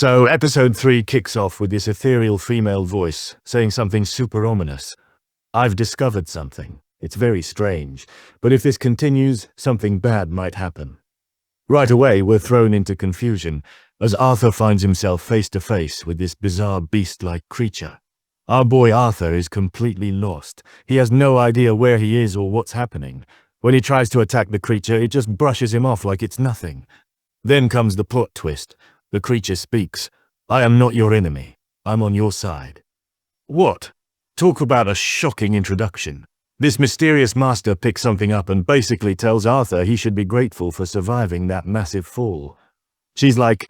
So episode 3 kicks off with this ethereal female voice saying something super ominous. I've discovered something. It's very strange, but if this continues, something bad might happen. Right away, we're thrown into confusion as Arthur finds himself face to face with this bizarre beast-like creature. Our boy Arthur is completely lost. He has no idea where he is or what's happening. When he tries to attack the creature, it just brushes him off like it's nothing. Then comes the plot twist. The creature speaks. I am not your enemy. I'm on your side. What? Talk about a shocking introduction. This mysterious master picks something up and basically tells Arthur he should be grateful for surviving that massive fall. She's like,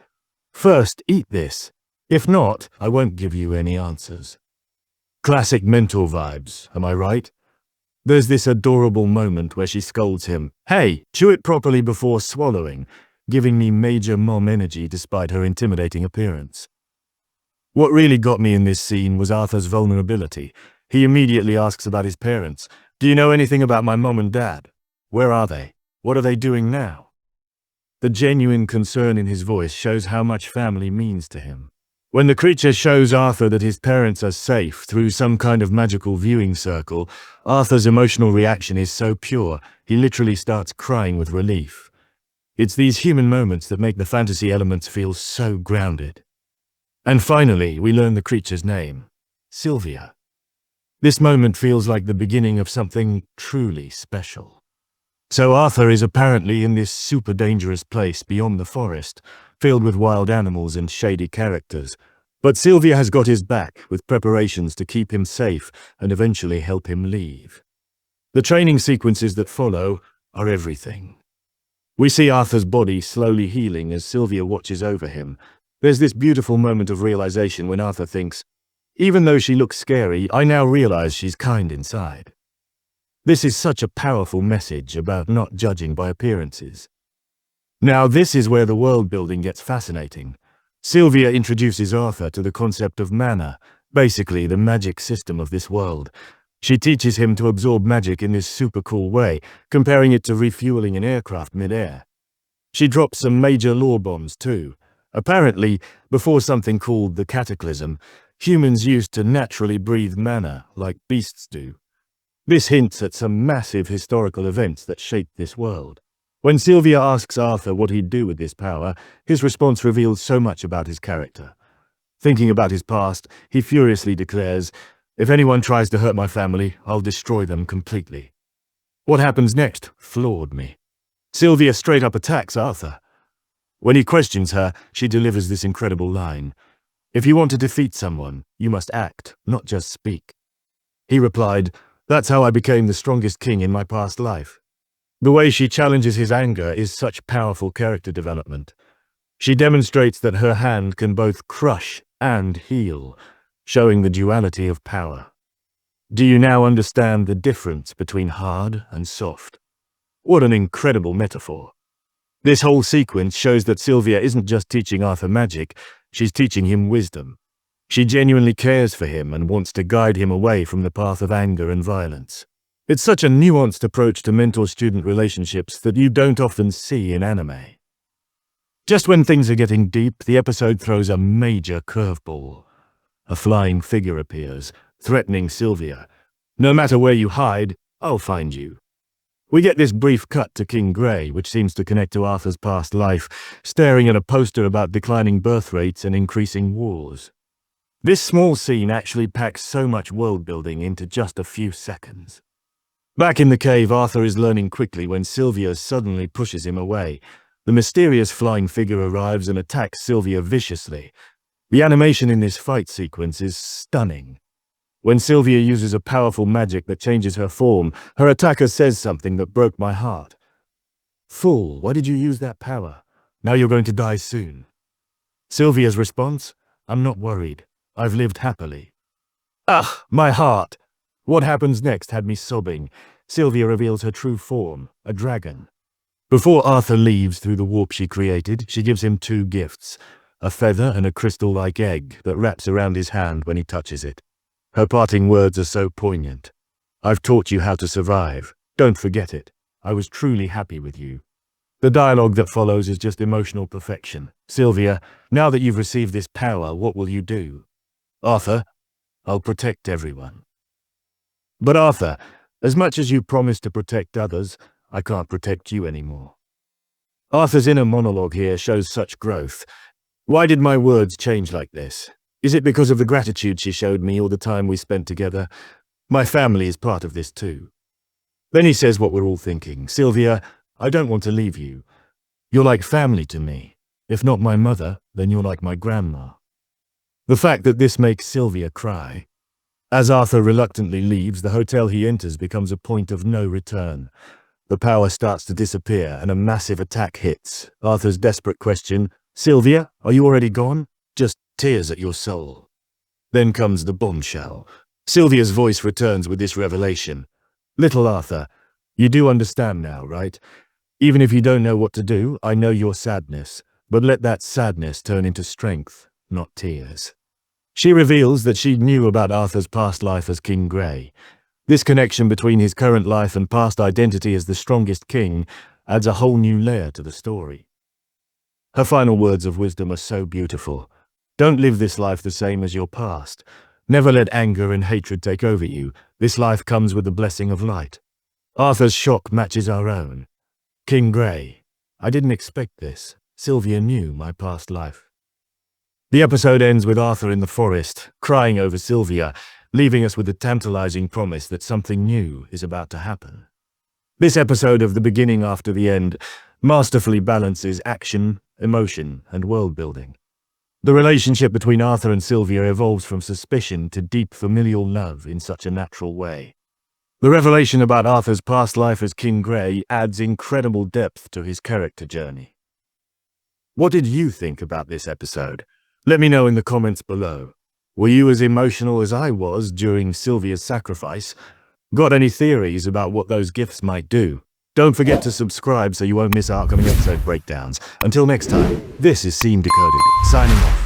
first, eat this. If not, I won't give you any answers. Classic mentor vibes, am I right? There's this adorable moment where she scolds him, hey, chew it properly before swallowing, giving me major mom energy despite her intimidating appearance. What really got me in this scene was Arthur's vulnerability. He immediately asks about his parents. Do you know anything about my mom and dad? Where are they? What are they doing now? The genuine concern in his voice shows how much family means to him. When the creature shows Arthur that his parents are safe through some kind of magical viewing circle, Arthur's emotional reaction is so pure, he literally starts crying with relief. It's these human moments that make the fantasy elements feel so grounded. And finally, we learn the creature's name, Sylvia. This moment feels like the beginning of something truly special. So Arthur is apparently in this super dangerous place beyond the forest, filled with wild animals and shady characters. But Sylvia has got his back with preparations to keep him safe and eventually help him leave. The training sequences that follow are everything. We see Arthur's body slowly healing as Sylvia watches over him. There's this beautiful moment of realization when Arthur thinks, even though she looks scary, I now realize she's kind inside. This is such a powerful message about not judging by appearances. Now this is where the world building gets fascinating. Sylvia introduces Arthur to the concept of mana, basically the magic system of this world. She teaches him to absorb magic in this super cool way, comparing it to refueling an aircraft mid-air. She drops some major lore bombs too. Apparently, before something called the Cataclysm, humans used to naturally breathe mana like beasts do. This hints at some massive historical events that shaped this world. When Sylvia asks Arthur what he'd do with this power, his response reveals so much about his character. Thinking about his past, he furiously declares, if anyone tries to hurt my family, I'll destroy them completely. What happens next floored me. Sylvia straight up attacks Arthur. When he questions her, she delivers this incredible line. If you want to defeat someone, you must act, not just speak. He replied, that's how I became the strongest king in my past life. The way she challenges his anger is such powerful character development. She demonstrates that her hand can both crush and heal, showing the duality of power. Do you now understand the difference between hard and soft? What an incredible metaphor. This whole sequence shows that Sylvia isn't just teaching Arthur magic, she's teaching him wisdom. She genuinely cares for him and wants to guide him away from the path of anger and violence. It's such a nuanced approach to mentor-student relationships that you don't often see in anime. Just when things are getting deep, the episode throws a major curveball. A flying figure appears, threatening Sylvia. No matter where you hide, I'll find you. We get this brief cut to King Grey, which seems to connect to Arthur's past life, staring at a poster about declining birth rates and increasing wars. This small scene actually packs so much world-building into just a few seconds. Back in the cave, Arthur is learning quickly when Sylvia suddenly pushes him away. The mysterious flying figure arrives and attacks Sylvia viciously. The animation in this fight sequence is stunning. When Sylvia uses a powerful magic that changes her form, her attacker says something that broke my heart. Fool, why did you use that power? Now you're going to die soon. Sylvia's response? I'm not worried. I've lived happily. Ugh, my heart! What happens next had me sobbing. Sylvia reveals her true form, a dragon. Before Arthur leaves through the warp she created, she gives him 2 gifts, a feather and a crystal-like egg that wraps around his hand when he touches it. Her parting words are so poignant. I've taught you how to survive. Don't forget it. I was truly happy with you. The dialogue that follows is just emotional perfection. Sylvia, now that you've received this power, what will you do? Arthur, I'll protect everyone. But Arthur, as much as you promised to protect others, I can't protect you anymore. Arthur's inner monologue here shows such growth. Why did my words change like this? Is it because of the gratitude she showed me all the time we spent together? My family is part of this too. Then he says what we're all thinking. Sylvia, I don't want to leave you. You're like family to me. If not my mother, then you're like my grandma. The fact that this makes Sylvia cry. As Arthur reluctantly leaves, the hotel he enters becomes a point of no return. The power starts to disappear and a massive attack hits. Arthur's desperate question, Sylvia, are you already gone? Just tears at your soul. Then comes the bombshell. Sylvia's voice returns with this revelation. Little Arthur, you do understand now, right? Even if you don't know what to do, I know your sadness, but let that sadness turn into strength, not tears. She reveals that she knew about Arthur's past life as King Grey. This connection between his current life and past identity as the strongest king adds a whole new layer to the story. Her final words of wisdom are so beautiful. Don't live this life the same as your past. Never let anger and hatred take over you. This life comes with the blessing of light. Arthur's shock matches our own. King Grey, I didn't expect this. Sylvia knew my past life. The episode ends with Arthur in the forest, crying over Sylvia, leaving us with the tantalizing promise that something new is about to happen. This episode of The Beginning After the End masterfully balances action, emotion, and world-building. The relationship between Arthur and Sylvia evolves from suspicion to deep familial love in such a natural way. The revelation about Arthur's past life as King Grey adds incredible depth to his character journey. What did you think about this episode? Let me know in the comments below. Were you as emotional as I was during Sylvia's sacrifice? Got any theories about what those gifts might do? Don't forget to subscribe so you won't miss our upcoming episode breakdowns. Until next time, this is Decoded, signing off.